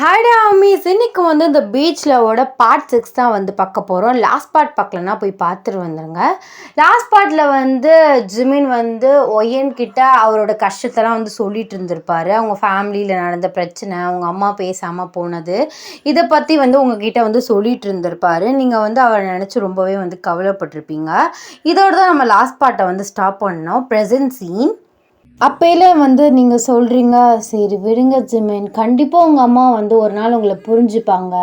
Hi Amish இன்னைக்கு இந்த பீச்சில் பார்ட் 6 தான் பார்க்க போகிறோம். லாஸ்ட் பார்ட் பார்க்கலன்னா போய் பார்த்துட்டு வந்துடுங்க. லாஸ்ட் பார்ட்டில் ஜிமின் ஒயன் கிட்ட அவரோட கஷ்டத்தெல்லாம் சொல்லிட்டு இருந்திருப்பாரு. அவங்க ஃபேமிலியில் நடந்த பிரச்சனை, அவங்க அம்மா பேசாமல் போனது, இதை பற்றி உங்ககிட்ட சொல்லிட்டு இருந்திருப்பாரு. நீங்கள் அவரை நினச்சி ரொம்பவே கவலைப்பட்டிருப்பீங்க. இதோட தான் நம்ம லாஸ்ட் பார்ட்டை ஸ்டாப் பண்ணோம். ப்ரெசன்ட் சீன் அப்போல நீங்கள் சொல்கிறீங்க, சரி விடுங்க ஜிமின், கண்டிப்பாக உங்கள் அம்மா ஒரு நாள் உங்களை புரிஞ்சுப்பாங்க,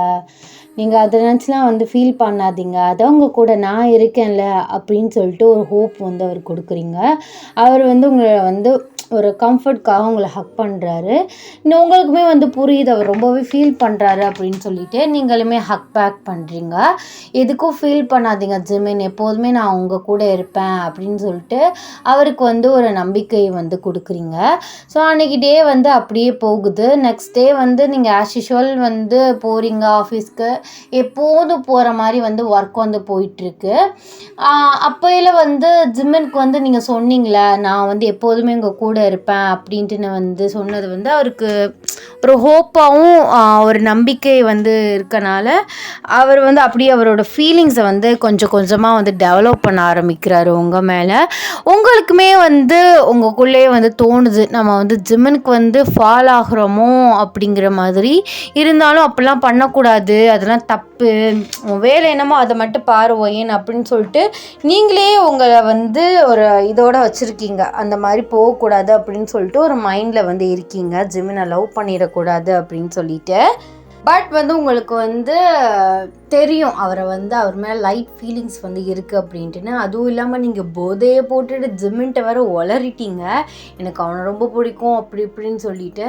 நீங்கள் அதை நினச்சிலாம் ஃபீல் பண்ணாதீங்க, அதான் உங்கள் கூட நான் இருக்கேன்ல அப்படின்னு சொல்லிட்டு ஒரு ஹோப் அவர் கொடுக்குறீங்க. அவர் உங்களை ஒரு கம்ஃபர்ட்காக உங்களை ஹக் பண்ணுறாரு. இன்னும் உங்களுக்குமே புரியுது அவர் ரொம்பவே ஃபீல் பண்ணுறாரு அப்படின்னு சொல்லிட்டு நீங்களுமே ஹக் பேக் பண்ணுறீங்க. எதுக்கும் ஃபீல் பண்ணாதீங்க ஜிமின், எப்போதுமே நான் உங்கள் கூட இருப்பேன் அப்படின்னு சொல்லிட்டு அவருக்கு ஒரு நம்பிக்கை கொடுக்குறீங்க. ஸோ அன்றைக்கி டே அப்படியே போகுது. நெக்ஸ்ட் டே நீங்கள் ஆஸ் யூஷுவல் போகிறீங்க ஆஃபீஸ்க்கு, எப்போதும் போகிற மாதிரி ஒர்க் போயிட்டுருக்கு. அப்போயில் ஜிமினுக்கு நீங்கள் சொன்னீங்களே, நான் எப்போதுமே உங்கள் கூட இருப்பேன் அப்படின்ட்டு சொன்னது அவருக்கு ஒரு ஹோப்பாகவும் ஒரு நம்பிக்கை இருக்கனால அவர் அப்படியே அவரோட ஃபீலிங்ஸை கொஞ்சம் கொஞ்சமாக டெவலப் பண்ண ஆரம்பிக்கிறாரு உங்கள் மேலே. உங்களுக்குமே உங்களுக்குள்ளே தோணுது, நம்ம ஜிமினுக்கு ஃபால் ஆகிறோமோ அப்படிங்கிற மாதிரி. இருந்தாலும் அப்படிலாம் பண்ணக்கூடாது, அதெல்லாம் தப்பு, வேலை என்னமோ அதை மட்டும் பாரு ஒயன் அப்படின்னு சொல்லிட்டு நீங்களே உங்களை ஒரு இதோட வச்சுருக்கீங்க. அந்த மாதிரி போகக்கூடாது அப்படின்னு சொல்லிட்டு ஒரு மைண்டில் இருக்கீங்க, ஜிமினை லவ் பண்ணிடக்கூடாது அப்படின்னு சொல்லிட்டு. பட் உங்களுக்கு தெரியும் அவரை அவர் மேலே லைட் ஃபீலிங்ஸ் இருக்குது அப்படின்ட்டுன்னு. அதுவும் இல்லாமல் நீங்கள் போதையை போட்டுட்டு ஜிமின்ட்ட வேறு உளறிட்டீங்க, எனக்கு அவனை ரொம்ப பிடிக்கும் அப்படி இப்படின்னு சொல்லிட்டு.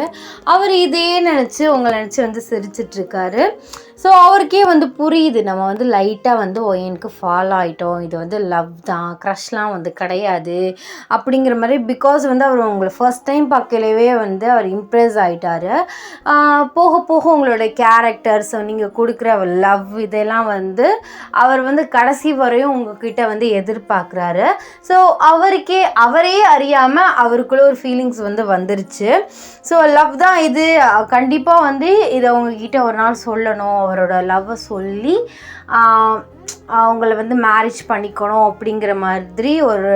அவர் இதே நினச்சி உங்களை நினச்சி சிரிச்சிட்ருக்காரு. ஸோ அவருக்கே புரியுது, நம்ம லைட்டாக ஒயனுக்கு ஃபாலோ ஆகிட்டோம், இது லவ் தான், க்ரஷ்லாம் கிடையாது அப்படிங்கிற மாதிரி. பிகாஸ் அவர் உங்களை ஃபர்ஸ்ட் டைம் பார்க்கலவே அவர் இம்ப்ரெஸ் ஆகிட்டார். போக போக உங்களோட கேரக்டர்ஸ், நீங்கள் கொடுக்குற லவ், இதெல்லாம் அவர் கடைசி வரையும் உங்ககிட்ட எதிர்பார்க்குறாரு. ஸோ அவரே அறியாமல் அவருக்குள்ள ஒரு ஃபீலிங்ஸ் வந்துருச்சு. ஸோ லவ் தான் இது, கண்டிப்பாக இதை உங்ககிட்ட ஒரு நாள் சொல்லணும், அவரோட லவ்வை சொல்லி அவங்கள மேரேஜ் பண்ணிக்கணும் அப்படிங்கிற மாதிரி ஒரு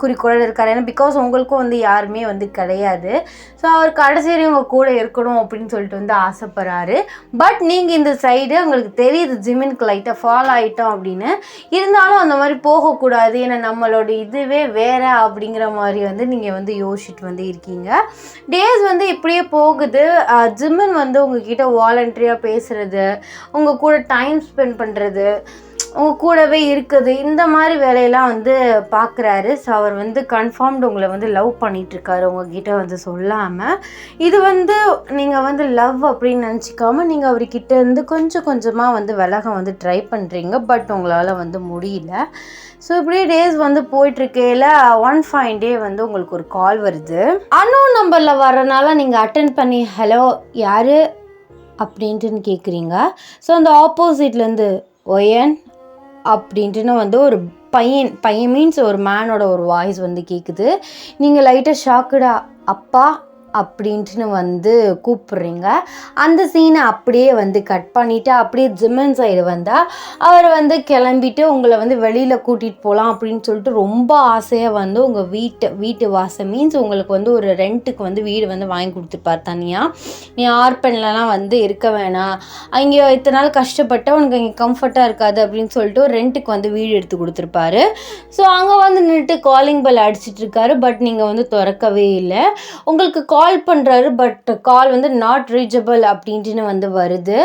குறிக்கோள் இருக்கார். ஏன்னா பிகாஸ் உங்களுக்கும் யாருமே கிடையாது. ஸோ அவர் கடைசி வரையும் உங்கள் கூட இருக்கணும் அப்படின்னு சொல்லிட்டு ஆசைப்படுறாரு. பட் நீங்கள் இந்த சைடு உங்களுக்கு தெரியுது ஜிமினுக்கு லைட்டாக ஃபாலோ ஆகிட்டோம் அப்படின்னு. இருந்தாலும் அந்த மாதிரி போகக்கூடாது, ஏன்னா நம்மளோட இதுவே வேறு அப்படிங்கிற மாதிரி நீங்கள் யோசிச்சுட்டு இருக்கீங்க. டேஸ் இப்படியே போகுது. ஜிமின் உங்ககிட்ட வாலண்டரியாக பேசுகிறது, உங்கள் கூட டைம் ஸ்பெண்ட் பண்ணுறது, உங்கள் கூடவே இருக்குது, இந்த மாதிரி வேலையெல்லாம் பார்க்குறாரு. ஸோ அவர் கன்ஃபார்ம்டு உங்களை லவ் பண்ணிகிட்ருக்காரு உங்ககிட்ட சொல்லாமல். இது நீங்கள் லவ் அப்படின்னு நினச்சிக்காமல் நீங்கள் அவர்கிட்ட கொஞ்சம் கொஞ்சமாக விலக ட்ரை பண்ணுறீங்க. பட் உங்களால் முடியல. ஸோ இப்படியே டேஸ் போயிட்டுருக்கையில் ஒன் ஃபைன் டே உங்களுக்கு ஒரு கால் வருது. அன்னோன் நம்பரில் வரனால நீங்கள் அட்டென்ட் பண்ணி ஹலோ யார் அப்படின்ட்டுன்னு கேட்குறீங்க. ஸோ அந்த ஆப்போசிட்லேருந்து ஒயன் அப்படின்ட்டுன்னு ஒரு பையன் மீன்ஸ் ஒரு மேனோட ஒரு வாய்ஸ் கேட்குது. நீங்கள் லைட்டாக ஷாக்குடா அப்பா அப்படின்ட்டுன்னு கூப்பிட்றீங்க. அந்த சீனை அப்படியே கட் பண்ணிவிட்டு அப்படியே ஜிமின் சைடு வந்தால் அவர் கிளம்பிட்டு உங்களை வெளியில் கூட்டிகிட்டு போகலாம் அப்படின்னு சொல்லிட்டு ரொம்ப ஆசையாக உங்கள் வீட்டு வாசல் மீன்ஸ் உங்களுக்கு ஒரு ரெண்ட்டுக்கு வீடு வாங்கி கொடுத்துருப்பார் தனியாக. நீ ஆர்பன்லலாம் இருக்க வேணாம், அங்கே இத்தனை நாள் கஷ்டப்பட்ட உனக்கு அங்கே கம்ஃபர்ட்டாக இருக்காது அப்படின்னு சொல்லிட்டு ஒரு ரெண்ட்டுக்கு வீடு எடுத்து கொடுத்துருப்பாரு. ஸோ அங்கே நின்றுட்டு காலிங் பெல் அடிச்சிட்ருக்காரு. பட் நீங்கள் திறக்கவே இல்லை. உங்களுக்கு கால் பண்ணுறாரு. பட் கால் நாட் ரீச்சபிள் அப்படின்ட்டு வருது.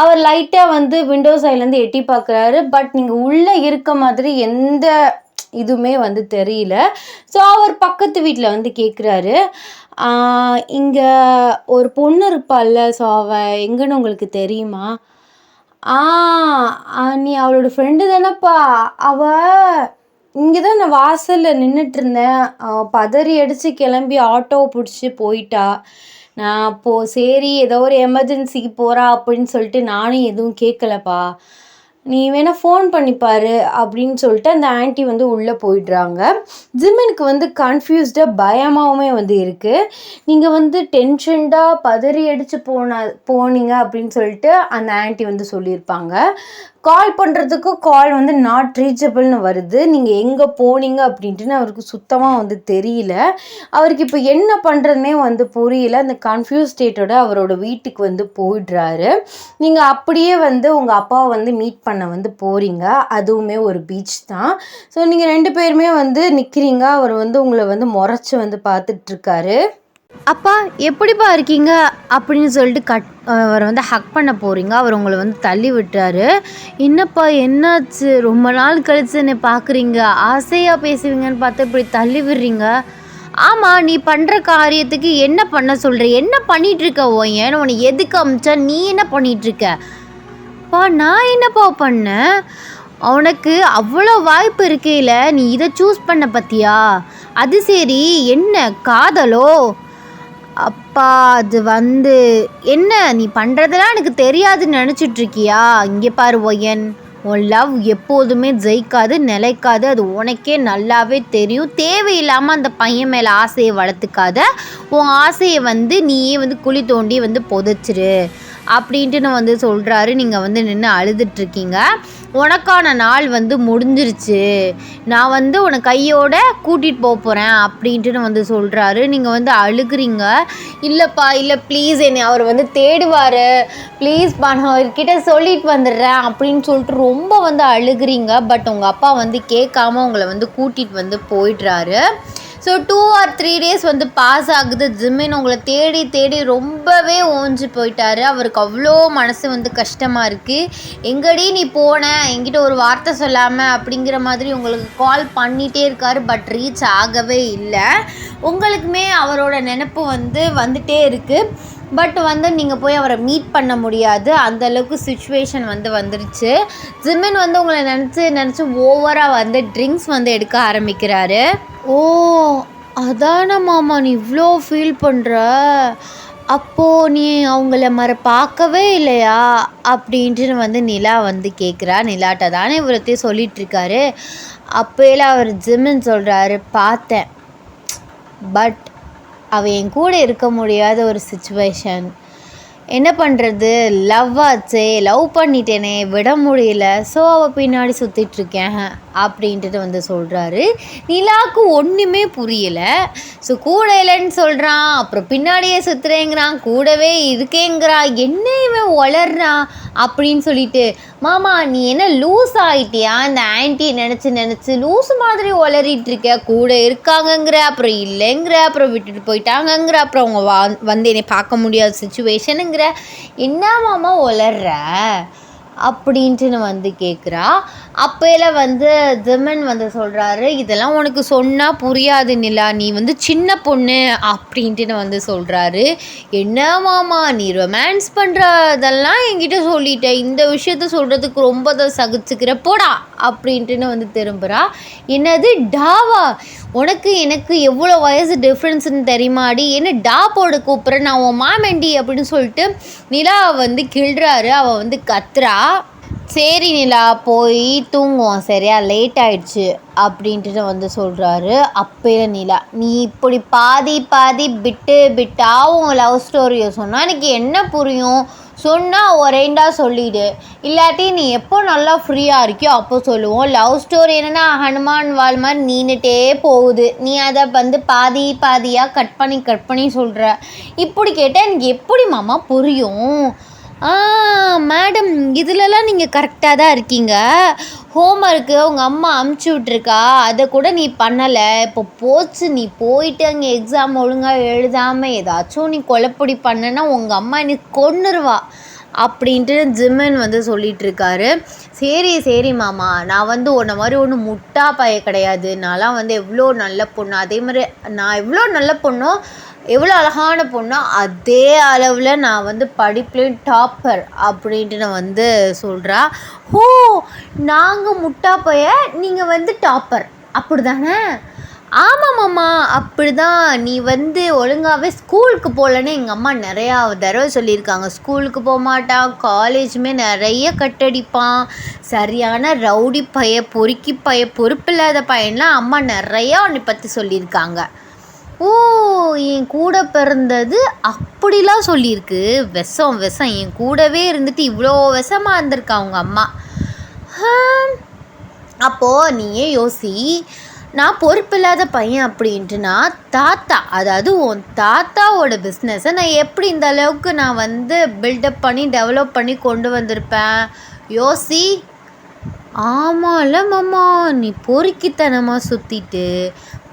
அவர் லைட்டாக விண்டோ சைட்லேருந்து எட்டி பார்க்குறாரு. பட் நீங்கள் உள்ளே இருக்க மாதிரி எந்த இதுவுமே தெரியல. ஸோ அவர் பக்கத்து வீட்டில் கேட்குறாரு, இங்கே ஒரு பொண்ணு இருப்பாள்ல, ஸோ அவள் எங்கன்னு உங்களுக்கு தெரியுமா? நீ அவளோட ஃப்ரெண்டு தானேப்பா, அவள் இங்கே தான் நான் வாசலில் நின்றுட்டுருந்தேன், பதறி அடித்து கிளம்பி ஆட்டோவை பிடிச்சி போயிட்டா. நான் அப்போது சரி ஏதோ ஒரு எமர்ஜென்சிக்கு போகிறா அப்படின்னு சொல்லிட்டு நானும் எதுவும் கேட்கலப்பா. நீ வேணா ஃபோன் பண்ணிப்பாரு அப்படின்னு சொல்லிட்டு அந்த ஆன்ட்டி வந்து உள்ளே போயிடுறாங்க. ஜிமினுக்கு வந்து கன்ஃபியூஸ்டாக பயமாகவுமே வந்து இருக்குது. நீங்கள் வந்து டென்ஷன்டாக பதறி அடித்து போனீங்க அப்படின்னு சொல்லிட்டு அந்த ஆன்ட்டி வந்து சொல்லியிருப்பாங்க. கால் பண்ணுறதுக்கு கால் வந்து நாட் ரீச்சபிள்னு வருது. நீங்கள் எங்கே போனீங்க அப்படின்ட்டுன்னு அவருக்கு சுத்தமாக வந்து தெரியல. அவருக்கு இப்போ என்ன பண்ணுறதுனே வந்து புரியல. அந்த கன்ஃபியூஸ் ஸ்டேட்டோட அவரோட வீட்டுக்கு வந்து போயிடுறாரு. நீங்கள் அப்படியே வந்து உங்கள் அப்பாவை வந்து மீட் பண்ண வந்து போகிறீங்க. அதுவுமே ஒரு பீச் தான். ஸோ நீங்கள் 2 பேருமே வந்து நிற்கிறீங்க. அவர் வந்து உங்களை வந்து முறைச்சி வந்து பார்த்துட்ருக்காரு. அப்பா எப்படிப்பா இருக்கீங்க அப்படின்னு சொல்லிட்டு அவர் வந்து ஹக் பண்ண போகிறீங்க. அவர் உங்களை வந்து தள்ளி விட்டுறாரு. என்னப்பா என்னாச்சு, ரொம்ப நாள் கழிச்சு என்னை பார்க்குறீங்க, ஆசையாக பேசுவீங்கன்னு பார்த்து இப்படி தள்ளி விடுறீங்க. ஆமாம், நீ பண்ணுற காரியத்துக்கு என்ன பண்ண சொல்கிற, என்ன பண்ணிகிட்ருக்க ஓயன், உன்னை எதுக்கு அமிச்சா, நீ என்ன பண்ணிகிட்ருக்கப்பா? நான் என்னப்பா பண்ணேன்? உனக்கு அவ்வளோ வாய்ப்பு இருக்கையில் நீ இதை சூஸ் பண்ண பற்றியா? அது சரி, என்ன காதலோ? அப்பா அது வந்து என்ன, நீ பண்ணுறதெல்லாம் எனக்கு தெரியாதுன்னு நினச்சிட்ருக்கியா? இங்கே பாரு ஒயன், உன் லவ் எப்போதுமே ஜெயிக்காது, நிலைக்காது. அது உனக்கே நல்லாவே தெரியும். தேவையில்லாமல் அந்த பையன் மேலே ஆசையை வளர்த்துக்காத. உன் ஆசையை வந்து நீயே வந்து குழி தோண்டி வந்து புதைச்சிரு அப்படின்ட்டு நான் வந்து சொல்கிறாரு. நீங்கள் வந்து நின்று அழுதுட்ருக்கீங்க. உனக்கான நாள் வந்து முடிஞ்சிருச்சு, நான் வந்து உன்னை கையோட கூட்டிகிட்டு போகிறேன் அப்படின்ட்டு வந்து சொல்கிறாரு. நீங்கள் வந்து அழுகுறீங்க. இல்லைப்பா இல்லை ப்ளீஸ், என்னை அவர் வந்து தேடுவார், ப்ளீஸ்ப்பா நான் அவர்கிட்ட சொல்லிட்டு வந்துடுறேன் அப்படின்னு சொல்லிட்டு ரொம்ப வந்து அழுகுறீங்க. பட் உங்கள் அப்பா வந்து கேட்காம உங்களை வந்து கூட்டிகிட்டு வந்து போயிடுறாரு. ஸோ 2 or 3 days வந்து பாஸ் ஆகுது. ஜிமின் உங்களை தேடி தேடி ரொம்பவே ஓஞ்சு போயிட்டாரு. அவருக்கு அவ்வளோ மனசு வந்து கஷ்டமாக இருக்குது. எங்கடி நீ போன, என்கிட்ட ஒரு வார்த்தை சொல்லாமல் அப்படிங்கிற மாதிரி உங்களுக்கு கால் பண்ணிகிட்டே இருக்கார். பட் ரீச் ஆகவே இல்லை. உங்களுக்குமே அவரோட நினப்பு வந்து வந்துகிட்டே இருக்குது. பட் வந்து நீங்கள் போய் அவரை மீட் பண்ண முடியாது. அந்தளவுக்கு சுச்சுவேஷன் வந்து வந்துருச்சு. ஜிமின் வந்து உங்களை நினச்சி ஓவராக வந்து ட்ரிங்க்ஸ் வந்து எடுக்க ஆரம்பிக்கிறாரு. ஓ அதான மாமா நீ இவ்வளோ ஃபீல் பண்ணுற, அப்போது நீ அவங்கள பார்க்கவே இல்லையா அப்படின்ட்டு வந்து நிலா வந்து கேட்குறா. நிலாட்ட தானே இவரத்தையும் சொல்லிகிட்ருக்காரு. அப்போல அவர் ஜிமின் சொல்கிறாரு, பார்த்தேன், பட் அவள் என் கூட இருக்க முடியாத ஒரு சிச்சுவேஷன். என்ன பண்ணுறது, லவ் ஆச்சே, லவ் பண்ணிட்டேனே, விட முடியல, ஸோ அவள் பின்னாடி சுற்றிட்டுருக்கேன் அப்படின்ட்டு வந்து சொல்கிறாரு. நிலாவுக்கு ஒன்றுமே புரியலை. ஸோ கூட இல்லைன்னு சொல்கிறான், அப்புறம் பின்னாடியே சுற்றுறேங்கிறான், கூடவே இருக்கேங்கிறான், என்ன இவன் வளர்றான் அப்படின்னு சொல்லிட்டு, மாமா நீ என்ன லூஸ் ஆகிட்டியா, இந்த ஆன்ட்டி நினச்சி லூஸ் மாதிரி வளரிட்டு இருக்க, கூட இருக்காங்கங்கிற, அப்புறம் இல்லைங்கிற, அப்புறம் விட்டுட்டு போயிட்டாங்கங்கிற, அப்புறம் அவங்க வந்து என்னை பார்க்க முடியாத சுச்சுவேஷனுங்கிற, என்ன மாமா வளர்ற அப்படின்ட்டு வந்து கேட்குறா. அப்போல வந்து ஜிமின் வந்து சொல்கிறாரு, இதெல்லாம் உனக்கு சொன்னால் புரியாது நிலா, நீ வந்து சின்ன பொண்ணு அப்படின்ட்டு வந்து சொல்கிறாரு. என்ன மாமா நீ ரொமான்ஸ் பண்ணுறதெல்லாம் என்கிட்ட சொல்லிட்ட, இந்த விஷயத்த சொல்கிறதுக்கு ரொம்ப தான் சகிச்சுக்கிற, போடா அப்படின்ட்டு வந்து திரும்புகிறா. என்னது டாவா, உனக்கு எனக்கு எவ்வளோ வயசு டிஃப்ரென்ஸுன்னு தெரியுமாடி, என்ன டா போட கூப்பிட்றேன், நான் உன் மாமேண்டி அப்படின்னு சொல்லிட்டு நிலா வந்து கிள்றாரு. அவள் வந்து கத்துறா. சரி நிலா போய் தூங்குவோம் சரியா, லேட் ஆயிடுச்சு அப்படின்ட்டு வந்து சொல்கிறாரு. அப்போயே நிலா, நீ இப்படி பாதி பிட்டா உங்கள் லவ் ஸ்டோரியை சொன்னால் எனக்கு என்ன புரியும், சொன்னால் ஒரேண்டா சொல்லிவிடு, இல்லாட்டி நீ எப்போ நல்லா ஃப்ரீயாக இருக்கியோ அப்போ சொல்லுவோம். லவ் ஸ்டோரி என்னென்னா ஹனுமான் வால் மாதிரி நீண்டுட்டே போகுது, நீ அதை வந்து பாதியாக கட் பண்ணி சொல்கிற. இப்படி கேட்டால் எனக்கு எப்படி மாமா புரியும்? மேடம் இதிலலாம் நீங்கள் கரெக்டாக தான் இருக்கீங்க. ஹோம்ஒர்க்கு உங்கள் அம்மா அமுச்சு விட்ருக்கா, அதை கூட நீ பண்ணலை. இப்போ போச்சு, நீ போயிட்டு அங்கே எக்ஸாம் ஒழுங்காக எழுதாமல் ஏதாச்சும் நீ கொலைப்பொடி பண்ணனா உங்கள் அம்மா நீ கொன்னுருவா அப்படின்ட்டு ஜிமின் வந்து சொல்லிகிட்ருக்காரு. சரி மாமா, நான் வந்து உன்னை மாதிரி ஒன்றும் முட்டா பைய கிடையாது, நான்லாம் வந்து எவ்வளோ நல்ல பொண்ணு, அதே மாதிரி நான் எவ்வளோ நல்ல பொண்ணோ எவ்வளோ அழகான பொண்ணோ அதே அளவில் நான் வந்து படிப்புலேயும் டாப்பர் அப்படின்ட்டு நான் வந்து சொல்கிறா. நாங்கள் முட்டா பைய, நீங்கள் வந்து டாப்பர் அப்படி தானே? ஆமாம்மாம்மா, அப்படிதான். நீ வந்து ஒழுங்காவே ஸ்கூலுக்கு போகலன்னு எங்கள் அம்மா நிறையா தடவை சொல்லியிருக்காங்க. ஸ்கூலுக்கு போகமாட்டான், காலேஜுமே நிறைய கட்டடிப்பான், சரியான ரவுடி பைய, பொறுக்கி பைய, பொறுப்பில்லாத பையன்லாம் அம்மா நிறையா உன்னை பற்றி சொல்லியிருக்காங்க. ஓ, என் கூட பிறந்தது அப்படிலாம் சொல்லியிருக்கு. விஷம் விஷம், என் கூடவே இருந்துட்டு இவ்வளோ விஷமாக இருந்திருக்கா அவங்க அம்மா. அப்போது நீயே யோசி, நான் பொறுப்பில்லாத பையன் அப்படின்ட்டுனா தாத்தா, அதாவது உன் தாத்தாவோட பிஸ்னஸை நான் எப்படி இந்த அளவுக்கு நான் வந்து பில்டப் பண்ணி டெவலப் பண்ணி கொண்டு வந்திருப்பேன் யோசி. ஆமாம்ல மாமா, நீ பொறுக்கித்தனமாக சுற்றிட்டு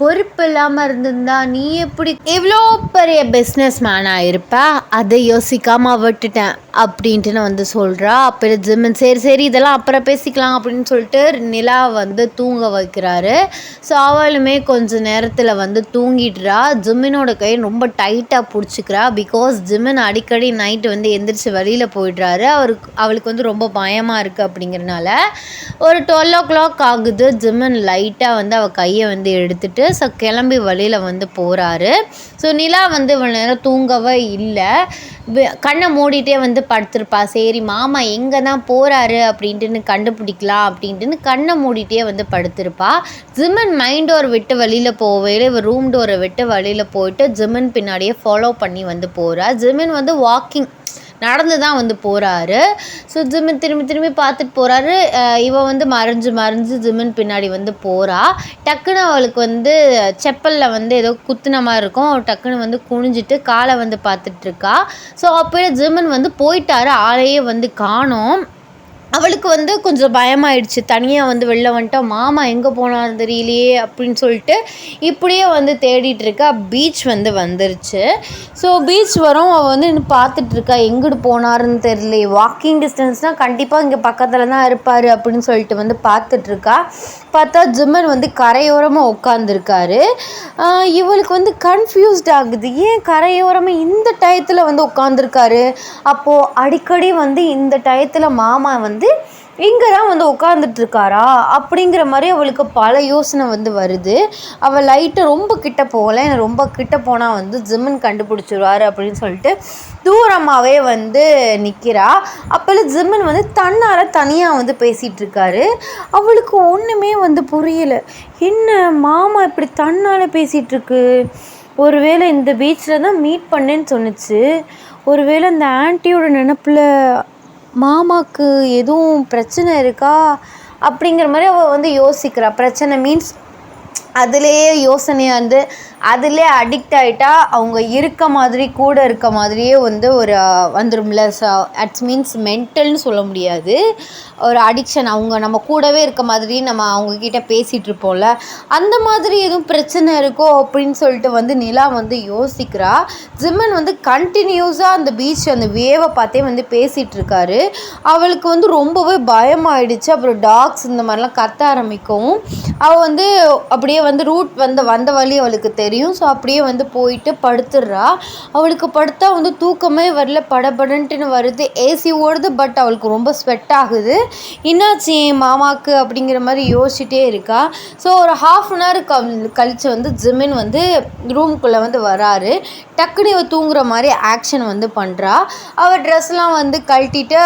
பொறுப்பு இல்லாமல் இருந்திருந்தா நீ எப்படி இவ்வளோ பெரிய பிஸ்னஸ் மேனாக இருப்பா, அதை யோசிக்காமல் விட்டுட்டேன் அப்படின்ட்டு நான் வந்து சொல்கிறா. அப்புறம் ஜிம்மன் சரி சரி இதெல்லாம் அப்புறம் பேசிக்கலாம் அப்படின்னு சொல்லிட்டு நிலா வந்து தூங்க வைக்கிறாரு. ஸோ அவளுமே கொஞ்சம் நேரத்தில் வந்து தூங்கிடுறா. ஜிம்மினோட கை ரொம்ப டைட்டாக பிடிச்சிக்கிறா. பிகாஸ் ஜிம்மன் அடிக்கடி நைட்டு வந்து எந்திரிச்சு வெளியில் போயிடுறாரு. அவளுக்கு வந்து ரொம்ப பயமாக இருக்குது. அப்படிங்கிறனால ஒரு 12 o'clock ஆகுது. ஜிம்மன் லைட்டாக வந்து அவள் கையை வந்து எடுத்துகிட்டு ஸோ கிளம்பி வழியில் வந்து போகிறாரு. ஸோ நிலா வந்து இவ்வளோ நேரம் தூங்கவே இல்லை, கண்ணை மூடிட்டே வந்து படுத்திருப்பா. சரி மாமா எங்கே தான் போகிறாரு அப்படின்ட்டுன்னு கண்டுபிடிக்கலாம் அப்படின்ட்டுன்னு கண்ணை மூடிட்டே வந்து படுத்திருப்பா. ஜிம்மன் மைண்ட் டோர் விட்டு வெளியில் போவையில் இவர் ரூம் டோரை விட்டு வெளியில் போயிட்டு ஜிம்மன் பின்னாடியே ஃபாலோ பண்ணி வந்து போகிறா. ஜிம்மன் வந்து வாக்கிங் நடந்து தான் வந்து போகிறாரு. ஸோ ஜிம்மன் திரும்பி பார்த்துட்டு போகிறாரு. இவன் வந்து மறைஞ்சு ஜிம்மன் பின்னாடி வந்து போகிறா. டக்குன்னு அவளுக்கு வந்து செப்பலில் வந்து ஏதோ குத்துன மாதிரி இருக்கும். டக்குன்னு வந்து குனிஞ்சிட்டு காலை வந்து பார்த்துட்ருக்கா. ஸோ அப்போயே ஜிம்மன் வந்து போயிட்டாரு, ஆளையே வந்து காணோம். அவளுக்கு வந்து கொஞ்சம் பயமாயிடுச்சு. தனியாக வந்து வெளில வந்துட்டா, மாமா எங்கே போனார் தெரியலையே அப்படின்னு சொல்லிட்டு இப்படியே வந்து தேடிட்டுருக்கா. பீச் வந்து வந்துருச்சு. ஸோ பீச் வரும், அவள் வந்து இன்னும் பார்த்துட்ருக்கா, எங்கிட்டு போனாருன்னு தெரியலையே. வாக்கிங் டிஸ்டன்ஸ்னால் கண்டிப்பாக இங்கே பக்கத்தில் தான் இருப்பார் அப்படின்னு சொல்லிட்டு வந்து பார்த்துட்ருக்கா. பார்த்தா ஜிம்மன் வந்து கரையோரமாக உட்காந்துருக்காரு. இவளுக்கு வந்து கன்ஃபியூஸ்ட் ஆகுது, ஏன் கரையோரமாக இந்த டயத்தில் வந்து உட்காந்துருக்காரு. அப்போது அடிக்கடி வந்து இந்த டயத்தில் மாமா வந்து இங்கே தான் வந்து உட்காந்துட்ருக்காரா அப்படிங்கிற மாதிரி அவளுக்கு பல யோசனை வந்து வருது. அவள் லைட்டை ரொம்ப கிட்ட போகலை, ஏன்னா ரொம்ப கிட்ட போனால் வந்து ஜிம்மன் கண்டுபிடிச்சிடுவார் அப்படின்னு சொல்லிட்டு தூரமாகவே வந்து நிற்கிறா. அப்போல்லாம் ஜிம்மன் வந்து தன்னால் தனியாக வந்து பேசிகிட்ருக்காரு. அவளுக்கு ஒன்றுமே வந்து புரியலை, என்ன மாமா இப்படி தன்னால் பேசிகிட்ருக்கு, ஒருவேளை இந்த பீச்சில் தான் மீட் பண்ணேன்னு சொன்னிச்சு, ஒருவேளை இந்த ஆன்ட்டியோட நினப்பில் மாமாவுக்கு எதுவும் பிரச்சனை இருக்கா அப்படிங்கிற மாதிரி அவள் வந்து யோசிக்கிறா. பிரச்சனை மீன்ஸ் அதுலேயே யோசனையாக இருந்து அதிலே அடிக்ட் ஆகிட்டா அவங்க இருக்க மாதிரி கூட இருக்க மாதிரியே வந்து ஒரு வந்துடும்ல. ஸோ அட்ஸ் மீன்ஸ் மென்டல்னு சொல்ல முடியாது, ஒரு அடிக்ஷன். அவங்க நம்ம கூடவே இருக்க மாதிரி நம்ம அவங்கக்கிட்ட பேசிகிட்டு இருப்போம்ல, அந்த மாதிரி எதுவும் பிரச்சனை இருக்கோ அப்படின்னு சொல்லிட்டு வந்து நிலா வந்து யோசிக்கிறா. ஜிம்மன் வந்து கண்டினியூஸாக அந்த பீச் அந்த வேவை பார்த்தே வந்து பேசிகிட்டு இருக்காரு. அவளுக்கு வந்து ரொம்பவே பயமாயிடுச்சு. அப்புறம் டாக்ஸ் இந்த மாதிரிலாம் கத்த ஆரம்பிக்கவும் அவள் வந்து அப்படியே வந்து ரூட் வந்த வழி அவளுக்கு தெரியும். ஸோ அப்படியே வந்து போயிட்டு படுத்துடுறா. அவளுக்கு படுத்தா வந்து தூக்கமே வரல, படபடன்ட்டுன்னு வருது, ஏசி ஓடுது, பட் அவளுக்கு ரொம்ப ஸ்வெட் ஆகுது. என்னாச்சு என் மாமாவுக்கு அப்படிங்கிற மாதிரி யோசிச்சுட்டே இருக்கா. ஸோ ஒரு ½ கழித்து வந்து ஜிமின் வந்து ரூம்குள்ளே வந்து வராரு. டக்குனு இவள் தூங்குற மாதிரி ஆக்ஷன் வந்து பண்ணுறா. அவள் ட்ரெஸ்லாம் வந்து கழட்டிட்டு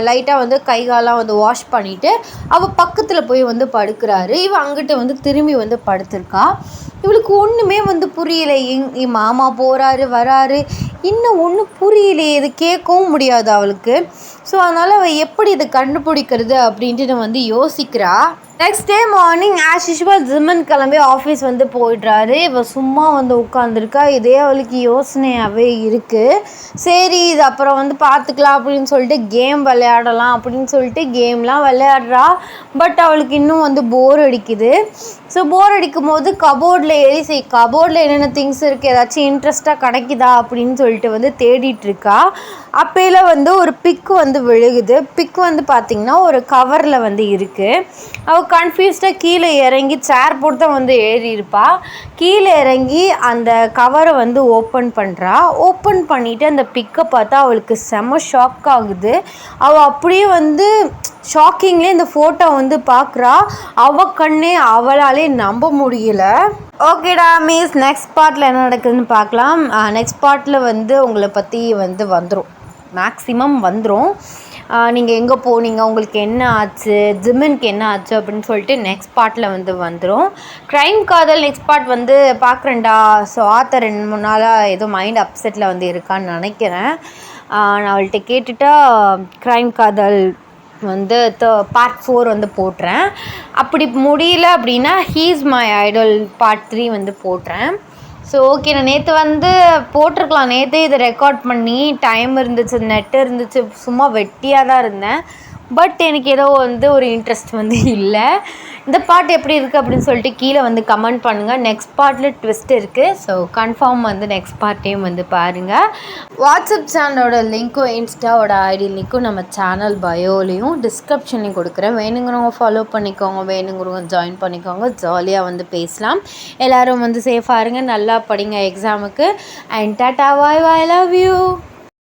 லைட்டாக வந்து கை காலெலாம் வந்து வாஷ் பண்ணிவிட்டு அவள் பக்கத்தில் போய் வந்து படுக்கிறாரு. இவள் அங்கிட்ட வந்து திரும்பி வந்து படுத்திருக்கா. இவளுக்கு ஒன்றுமே வந்து புரியலை, என் மாமா போகிறாரு வராரு, இன்னும் ஒன்றும் புரியலையே, இது கேட்கவும் முடியாது அவளுக்கு. ஸோ அதனால் அவள் எப்படி இதை கண்டுபிடிக்கிறது அப்படின்ட்டு வந்து யோசிக்கிறா. Next day morning as usual ஜிம்மன் கிளம்பி ஆஃபீஸ் வந்து போயிடுறாரு. இவள் சும்மா வந்து உட்காந்துருக்கா. இதே அவளுக்கு யோசனையாகவே இருக்குது. சரி இது அப்புறம் வந்து பார்த்துக்கலாம் அப்படின்னு சொல்லிட்டு கேம் விளையாடலாம் அப்படின்னு சொல்லிட்டு கேம்லாம் விளையாடுறா. பட் அவளுக்கு இன்னும் வந்து போர் அடிக்குது. ஸோ போர் அடிக்கும் போது கபோர்டில் ஏறி கபோர்டில் என்னென்ன திங்ஸ் இருக்குது, ஏதாச்சும் இன்ட்ரெஸ்ட்டாக கிடைக்குதா அப்படின்னு சொல்லிட்டு வந்து தேடிட்டுருக்கா. அப்போல வந்து ஒரு பிக் வந்து விழுகுது. பிக் வந்து பார்த்திங்கன்னா ஒரு கவரில் வந்து இருக்குது. அவள் கன்ஃபியூஸ்டாக கீழே இறங்கி சேர் போட்டு தான் வந்து ஏறி இருப்பா. கீழே இறங்கி அந்த கவரை வந்து ஓப்பன் பண்ணுறா. ஓப்பன் பண்ணிவிட்டு அந்த பிக்கை பார்த்தா அவளுக்கு செம்ம ஷாக் ஆகுது. அவள் அப்படியே வந்து ஷாக்கிங்லேயே இந்த ஃபோட்டோ வந்து பார்க்குறா. கண்ணே அவளாலே நம்ப முடியல. ஓகேடா மிஸ், நெக்ஸ்ட் பார்ட்டில் என்ன நடக்குதுன்னு பார்க்கலாம். நெக்ஸ்ட் பார்ட்டில் வந்து உங்களை பற்றி வந்து வந்துடும், மேக்ஸிமம் வந்துடும். நீங்கள் எங்கே போனீங்க, உங்களுக்கு என்ன ஆச்சு, ஜிமினுக்கு என்ன ஆச்சு அப்படின்னு சொல்லிட்டு நெக்ஸ்ட் பார்ட்டில் வந்து வந்துடும். க்ரைம் காதல் நெக்ஸ்ட் பார்ட் வந்து பார்க்குறேன்டா. ஸோ ஆத்தர் 2-3 நாளாக ஏதோ மைண்ட் அப்செட்டில் வந்து இருக்கான்னு நினைக்கிறேன். நான் அவள்கிட்ட கேட்டுட்டா க்ரைம் காதல் வந்து பார்ட் 4 வந்து போட்டுறேன். அப்படி முடியல அப்படின்னா ஹீஸ் மை ஐடல் பார்ட் 3 வந்து போட்டுறேன். ஸோ ஓகே, நான் நேற்று வந்து போட்டிருக்கலாம். நேற்றே இதை ரெக்கார்ட் பண்ணி டைம் இருந்துச்சு, நெட்டு இருந்துச்சு, சும்மா வெட்டியாக தான் இருந்தேன். பட் எனக்கு ஏதோ வந்து ஒரு இன்ட்ரெஸ்ட் வந்து இல்லை. இந்த பார்ட் எப்படி இருக்குது அப்படின்னு சொல்லிட்டு கீழே வந்து கமெண்ட் பண்ணுங்கள். நெக்ஸ்ட் பார்ட்டில் ட்விஸ்ட் இருக்குது. ஸோ கன்ஃபார்ம் வந்து நெக்ஸ்ட் பார்ட்டையும் வந்து பாருங்கள். வாட்ஸ்அப் சேனலோட லிங்க்கும் இன்ஸ்டாவோட ஐடி லிங்க்கும் நம்ம சேனல் பயோலையும் டிஸ்கிரிப்ஷன்லையும் கொடுக்குறேன். வேணுங்கிறவங்க ஃபாலோ பண்ணிக்கோங்க, வேணுங்கிறவங்க ஜாயின் பண்ணிக்கோங்க. ஜாலியாக வந்து பேசலாம். எல்லோரும் வந்து சேஃபாக இருங்க, நல்லா படிங்க எக்ஸாமுக்கு. And tata, bye bye, love you.